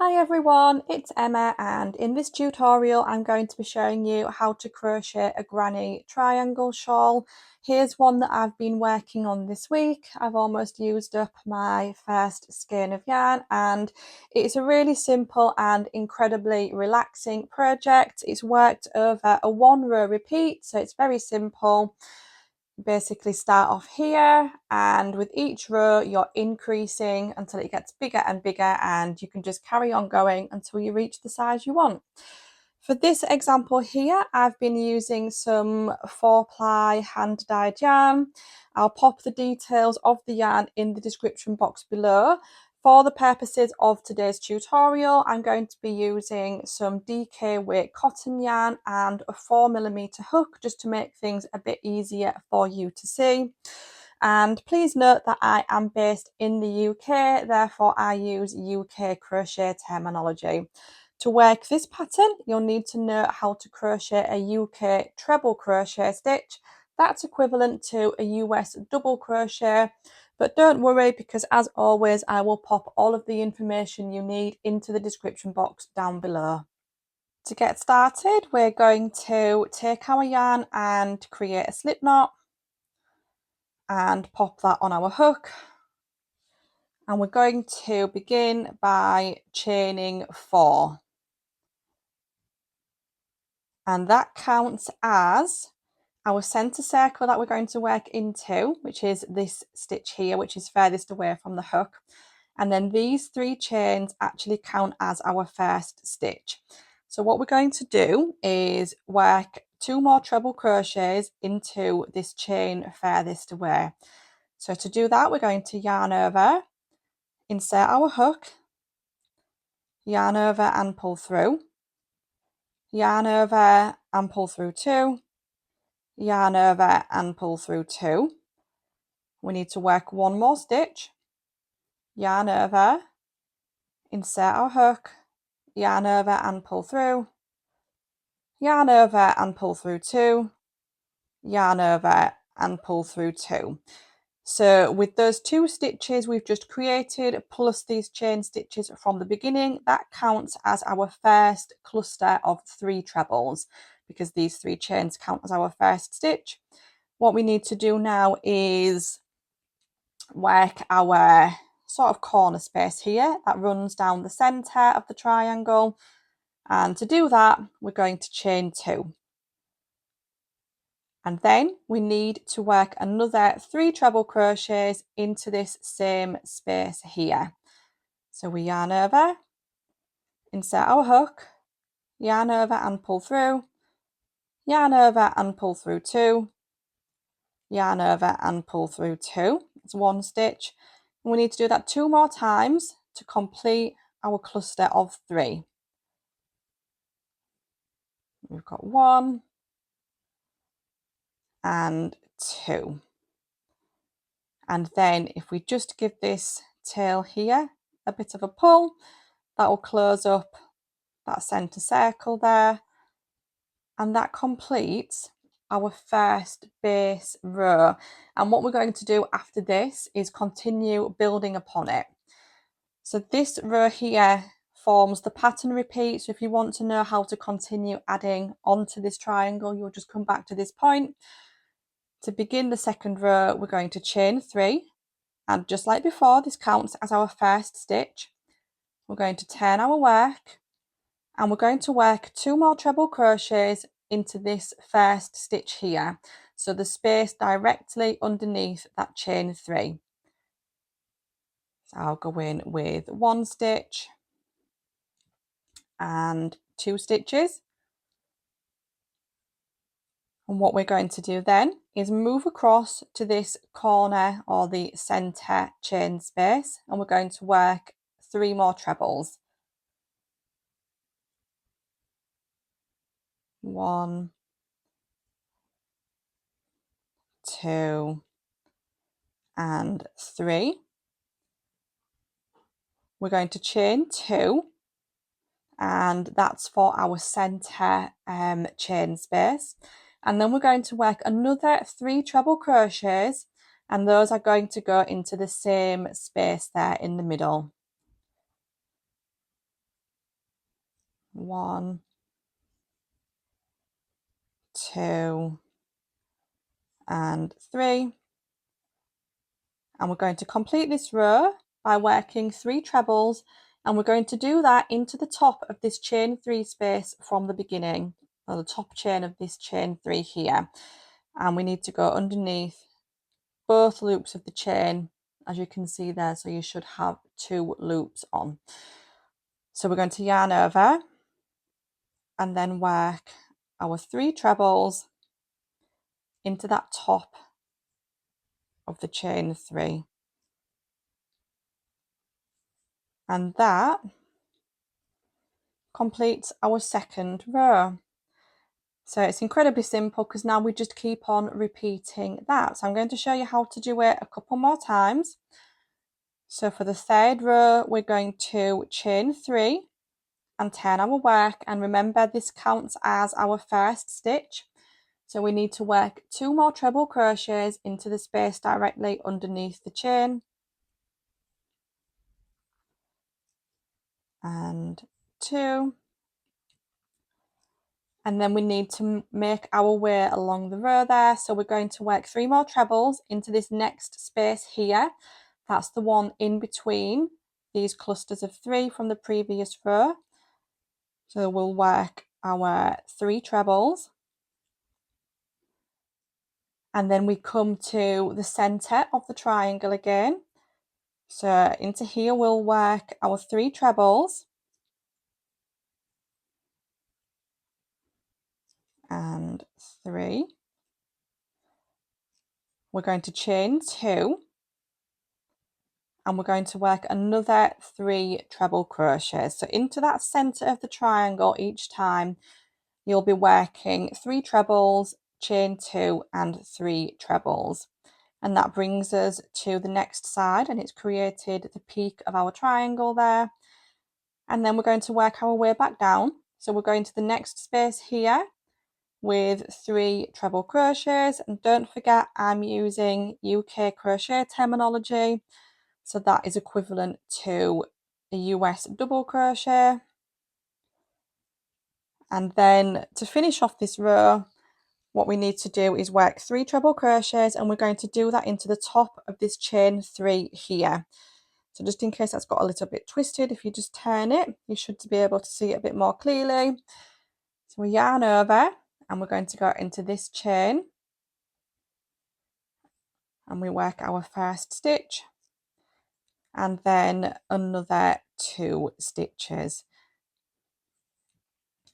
Hi everyone, it's Emma, and in this tutorial I'm going to be showing you how to crochet a granny triangle shawl. Here's one that I've been working on this week. I've almost used up my first skein of yarn, and it's a really simple and incredibly relaxing project. It's worked over a 1-row repeat, so it's very simple. Basically start off here, and with each row you're increasing until it gets bigger and bigger, and you can just carry on going until you reach the size you want. For this example here, I've been using some 4-ply hand-dyed yarn. I'll pop the details of the yarn in the description box below. For the purposes of today's tutorial, I'm going to be using some DK weight cotton yarn and a 4mm hook, just to make things a bit easier for you to see. And please note that I am based in the UK, therefore I use UK crochet terminology. To work this pattern, you'll need to know how to crochet a UK treble crochet stitch. That's equivalent to a US double crochet. But don't worry, because as always, I will pop all of the information you need into the description box down below. To get started, we're going to take our yarn and create a slip knot and pop that on our hook. And we're going to begin by chaining 4. And that counts as our center circle that we're going to work into, which is this stitch here, which is furthest away from the hook. And then these 3 chains actually count as our first stitch. So what we're going to do is work 2 more treble crochets into this chain furthest away. So to do that, we're going to yarn over, insert our hook, yarn over and pull through, yarn over and pull through 2, yarn over and pull through 2. We need to work 1 more stitch, yarn over, insert our hook, yarn over and pull through, yarn over and pull through 2, yarn over and pull through 2. So with those 2 stitches we've just created, plus these chain stitches from the beginning, that counts as our first cluster of 3 trebles, because these 3 chains count as our first stitch. What we need to do now is work our sort of corner space here that runs down the center of the triangle, and to do that we're going to chain 2, and then we need to work another 3 treble crochets into this same space here. So we yarn over, insert our hook, yarn over and pull through, yarn over and pull through 2, yarn over and pull through 2. It's 1 stitch. We need to do that 2 more times to complete our cluster of 3. We've got 1 and 2. And then if we just give this tail here a bit of a pull, that will close up that center circle there, and that completes our first base row. And what we're going to do after this is continue building upon it. So this row here forms the pattern repeat. So if you want to know how to continue adding onto this triangle, you'll just come back to this point. To begin the second row, we're going to chain 3, and just like before, this counts as our first stitch. We're going to turn our work, and we're going to work 2 more treble crochets into this first stitch here, so the space directly underneath that chain 3. So I'll go in with 1 stitch and 2 stitches. And what we're going to do then is move across to this corner or the center chain space, and we're going to work 3 more trebles. 1, 2 and 3. We're going to chain 2, and that's for our center chain space. And then we're going to work another 3 treble crochets, and those are going to go into the same space there in the middle. 1, 2 and 3, and we're going to complete this row by working 3 trebles, and we're going to do that into the top of this chain 3 space from the beginning, or the top chain of this chain 3 here, and we need to go underneath both loops of the chain, as you can see there, so you should have 2 loops on. So we're going to yarn over and then work our 3 trebles into that top of the chain 3, and that completes our second row. So it's incredibly simple because now we just keep on repeating that. So I'm going to show you how to do it a couple more times. So for the third row, we're going to chain 3 and turn our work, and remember this counts as our first stitch. So we need to work 2 more treble crochets into the space directly underneath the chain, and 2, and then we need to make our way along the row there. So we're going to work 3 more trebles into this next space here. That's the one in between these clusters of 3 from the previous row. So we'll work our 3 trebles, and then we come to the center of the triangle again. So into here we'll work our 3 trebles, and 3. We're going to chain 2, and we're going to work another 3 treble crochets. So into that center of the triangle each time you'll be working 3 trebles, chain 2 and 3 trebles, and that brings us to the next side, and it's created the peak of our triangle there. And then we're going to work our way back down. So we're going to the next space here with 3 treble crochets, and don't forget I'm using UK crochet terminology, so that is equivalent to a US double crochet. And then to finish off this row, what we need to do is work 3 treble crochets, and we're going to do that into the top of this chain 3 here. So just in case that's got a little bit twisted, if you just turn it, you should be able to see it a bit more clearly. So we yarn over, and we're going to go into this chain, and we work our first stitch, and then another 2 stitches.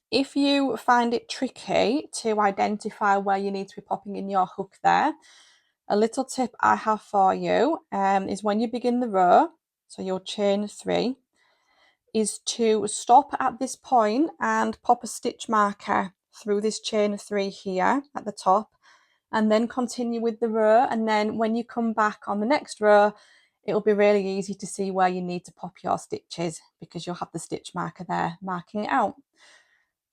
If you find it tricky to identify where you need to be popping in your hook there, a little tip I have for you is when you begin the row, so your chain 3, is to stop at this point and pop a stitch marker through this chain 3 here at the top, and then continue with the row, and then when you come back on the next row it'll be really easy to see where you need to pop your stitches because you'll have the stitch marker there marking it out.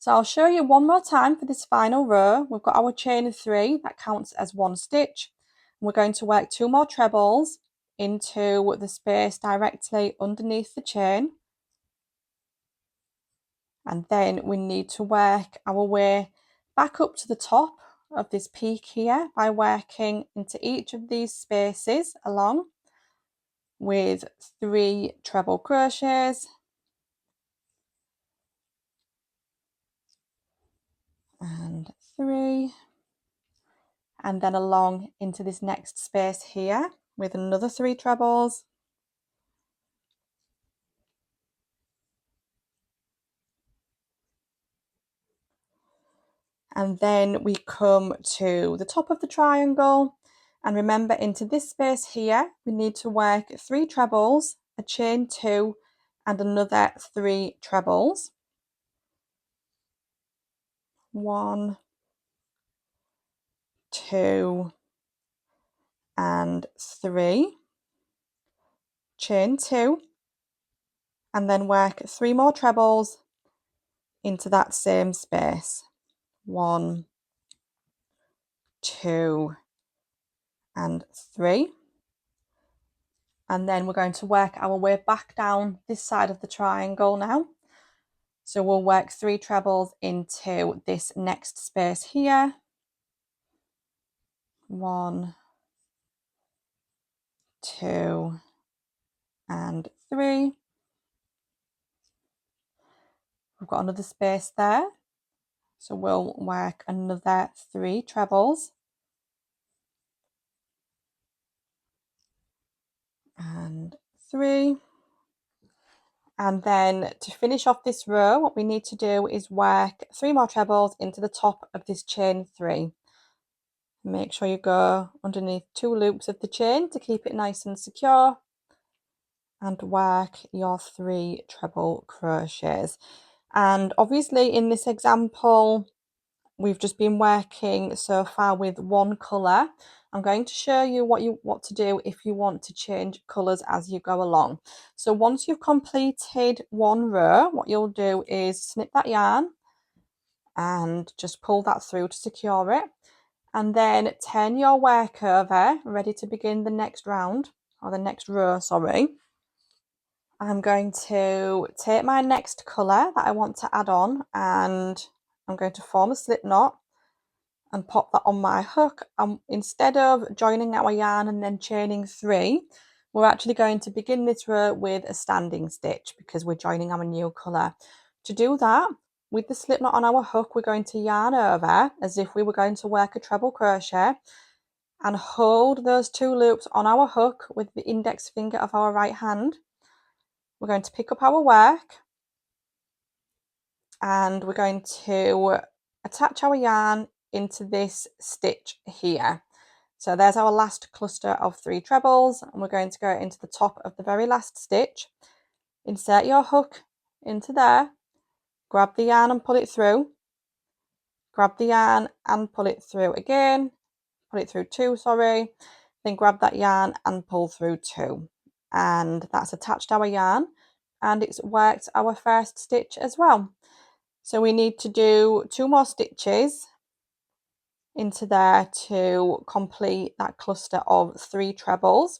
So I'll show you one more time for this final row. We've got our chain of 3, that counts as 1 stitch. We're going to work 2 more trebles into the space directly underneath the chain, and then we need to work our way back up to the top of this peak here by working into each of these spaces along with 3 treble crochets, and 3, and then along into this next space here with another 3 trebles, and then we come to the top of the triangle, and remember into this space here we need to work 3 trebles, a chain 2 and another 3 trebles, 1, 2 and 3, chain 2, and then work 3 more trebles into that same space, 1, 2 and 3, and then we're going to work our way back down this side of the triangle now, So we'll work 3 trebles into this next space here. 1, 2, and 3. We've got another space there, so we'll work another 3 trebles. And 3. And then to finish off this row, what we need to do is work 3 more trebles into the top of this chain 3. Make sure you go underneath 2 loops of the chain to keep it nice and secure, and work your 3 treble crochets. And obviously in this example, we've just been working so far with one colour. I'm going to show you what to do if you want to change colours as you go along. So once you've completed one row, what you'll do is snip that yarn and just pull that through to secure it. And then turn your work over, ready to begin the next round, or the next row, sorry. I'm going to take my next colour that I want to add on, and I'm going to form a slip knot and pop that on my hook. And instead of joining our yarn and then chaining 3, we're actually going to begin this row with a standing stitch because we're joining our new colour. To do that, with the slip knot on our hook, we're going to yarn over as if we were going to work a treble crochet and hold those 2 loops on our hook with the index finger of our right hand. We're going to pick up our work and we're going to attach our yarn into this stitch here. So there's our last cluster of 3 trebles, and we're going to go into the top of the very last stitch. Insert your hook into there, grab the yarn and pull it through, grab the yarn and pull it through again, pull it through 2, sorry, then grab that yarn and pull through 2. And that's attached our yarn and it's worked our first stitch as well. So we need to do 2 more stitches into there to complete that cluster of 3 trebles.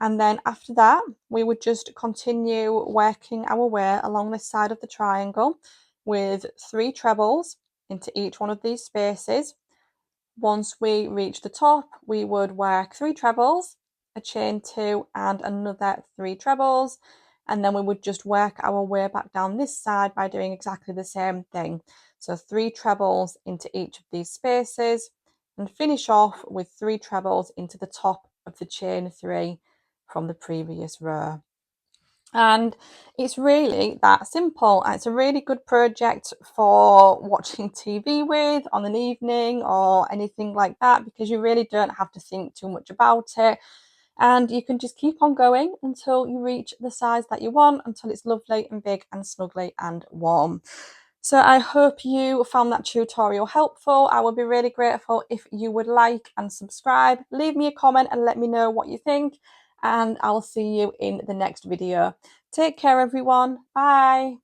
And then after that, we would just continue working our way along this side of the triangle with 3 trebles into each one of these spaces. Once we reach the top, we would work 3 trebles, a chain 2 and another 3 trebles, and then we would just work our way back down this side by doing exactly the same thing. So 3 trebles into each of these spaces and finish off with 3 trebles into the top of the chain 3 from the previous row. And it's really that simple. It's a really good project for watching TV with on an evening or anything like that, because you really don't have to think too much about it. And you can just keep on going until you reach the size that you want, until it's lovely and big and snuggly and warm. So I hope you found that tutorial helpful. I would be really grateful if you would like and subscribe. Leave me a comment and let me know what you think. And I'll see you in the next video. Take care, everyone. Bye.